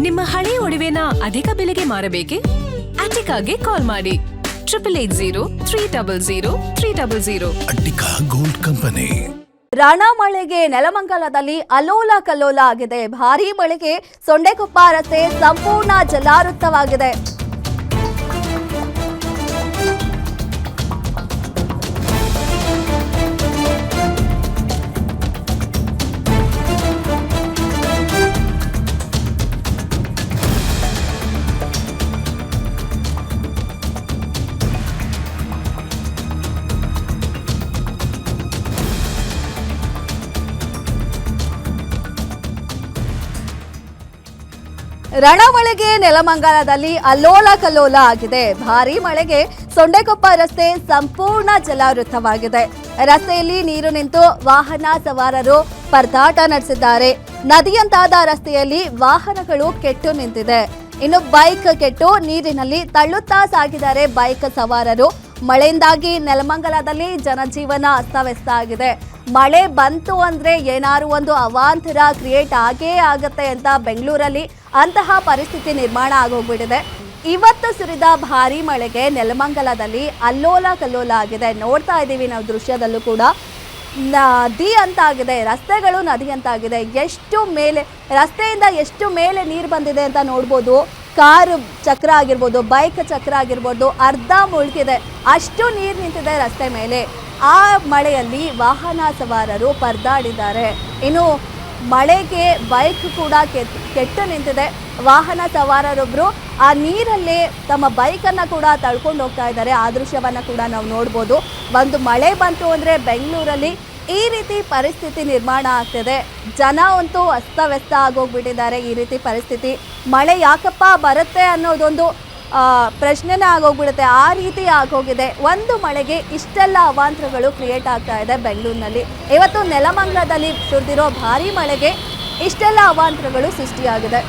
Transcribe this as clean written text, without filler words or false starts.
ನಿಮ್ಮ ಹಳೆ ಒಡವೆನ ಅಧಿಕ ಬೆಲೆಗೆ ಮಾರಬೇಕೆ? ಅಟಿಕಾಗೆ ಕಾಲ್ ಮಾಡಿ 8803000300. Attica gold company. ರಾಣ ಮಳೆಗೆ ನೆಲಮಂಗಲದಲ್ಲಿ ಅಲ್ಲೋಲ ಕಲ್ಲೋಲ ಆಗಿದೆ. ಭಾರೀ ಮಳೆಗೆ ಸೊಂಡೆಕೊಪ್ಪ ರಸ್ತೆ ಸಂಪೂರ್ಣ ಜಲಾವೃತವಾಗಿದೆ. ರಣಮಳೆಗೆ ನೆಲಮಂಗಲದಲ್ಲಿ ಅಲ್ಲೋಲ ಕಲ್ಲೋಲ ಆಗಿದೆ. ಭಾರೀ ಮಳೆಗೆ ಸೊಂಡೆಕೊಪ್ಪ ರಸ್ತೆ ಸಂಪೂರ್ಣ ಜಲಾವೃತವಾಗಿದೆ. ರಸ್ತೆಯಲ್ಲಿ ನೀರು ನಿಂತು ವಾಹನ ಸವಾರರು ಪರದಾಟ ನಡೆಸಿದ್ದಾರೆ. ನದಿಯಂತಾದ ರಸ್ತೆಯಲ್ಲಿ ವಾಹನಗಳು ಕೆಟ್ಟು ನಿಂತಿದೆ. ಇನ್ನು ಬೈಕ್ ಕೆಟ್ಟು ನೀರಿನಲ್ಲಿ ತಳ್ಳುತ್ತಾ ಸಾಗಿದ್ದಾರೆ ಬೈಕ್ ಸವಾರರು. ಮಳೆಯಿಂದಾಗಿ ನೆಲಮಂಗಲದಲ್ಲಿ ಜನಜೀವನ ಅಸ್ತವ್ಯಸ್ತ ಆಗಿದೆ. ಮಳೆ ಬಂತು ಅಂದ್ರೆ ಏನಾರು ಒಂದು ಅವಾಂತರ ಕ್ರಿಯೇಟ್ ಆಗೇ ಆಗತ್ತೆ ಅಂತ ಬೆಂಗಳೂರಲ್ಲಿ ಅಂತಹ ಪರಿಸ್ಥಿತಿ ನಿರ್ಮಾಣ ಆಗೋಗ್ಬಿಟ್ಟಿದೆ. ಇವತ್ತು ಸುರಿದ ಭಾರೀ ಮಳೆಗೆ ನೆಲಮಂಗಲದಲ್ಲಿ ಅಲ್ಲೋಲ ಕಲ್ಲೋಲ ಆಗಿದೆ. ನೋಡ್ತಾ ಇದ್ದೀವಿ ನಾವು ದೃಶ್ಯದಲ್ಲೂ ಕೂಡ ನದಿ ಅಂತಾಗಿದೆ, ರಸ್ತೆಗಳು ನದಿ ಅಂತಾಗಿದೆ. ಎಷ್ಟು ಮೇಲೆ ರಸ್ತೆಯಿಂದ ಎಷ್ಟು ಮೇಲೆ ನೀರು ಬಂದಿದೆ ಅಂತ ನೋಡ್ಬೋದು. ಕಾರು ಚಕ್ರ ಆಗಿರ್ಬೋದು, ಬೈಕ್ ಚಕ್ರ ಆಗಿರ್ಬೋದು, ಅರ್ಧ ಮುಳುಗಿದೆ. ಅಷ್ಟು ನೀರು ನಿಂತಿದೆ ರಸ್ತೆ ಮೇಲೆ. ಆ ಮಳೆಯಲ್ಲಿ ವಾಹನ ಸವಾರರು ಪರದಾಡಿದ್ದಾರೆ. ಇನ್ನು ಮಳೆಗೆ ಬೈಕ್ ಕೂಡ ಕೆಟ್ಟು ನಿಂತಿದೆ. ವಾಹನ ಸವಾರರೊಬ್ಬರು ಆ ನೀರಲ್ಲಿ ತಮ್ಮ ಬೈಕನ್ನು ಕೂಡ ತಳ್ಕೊಂಡು ಹೋಗ್ತಾ ಇದ್ದಾರೆ. ಆ ದೃಶ್ಯವನ್ನು ಕೂಡ ನಾವು ನೋಡ್ಬೋದು. ಒಂದು ಮಳೆ ಬಂತು ಅಂದರೆ ಬೆಂಗಳೂರಲ್ಲಿ ಈ ರೀತಿ ಪರಿಸ್ಥಿತಿ ನಿರ್ಮಾಣ ಆಗ್ತಿದೆ. ಜನ ಅಂತೂ ಅಸ್ತವ್ಯಸ್ತ ಆಗೋಗ್ಬಿಟ್ಟಿದ್ದಾರೆ. ಈ ರೀತಿ ಪರಿಸ್ಥಿತಿ ಮಳೆ ಯಾಕಪ್ಪ ಬರುತ್ತೆ ಅನ್ನೋದೊಂದು ಪ್ರಶ್ನೆನೇ ಆಗೋಗ್ಬಿಡುತ್ತೆ. ಆ ರೀತಿ ಆಗೋಗಿದೆ. ಒಂದು ಮಳೆಗೆ ಇಷ್ಟೆಲ್ಲ ಅವಾಂತರಗಳು ಕ್ರಿಯೇಟ್ ಆಗ್ತಾ ಇದೆ ಬೆಂಗಳೂರಿನಲ್ಲಿ. ಇವತ್ತು ನೆಲಮಂಗಲದಲ್ಲಿ ಸುರಿದಿರೋ ಭಾರೀ ಮಳೆಗೆ ಇಷ್ಟೆಲ್ಲ ಅವಾಂತರಗಳು ಸೃಷ್ಟಿಯಾಗಿದೆ.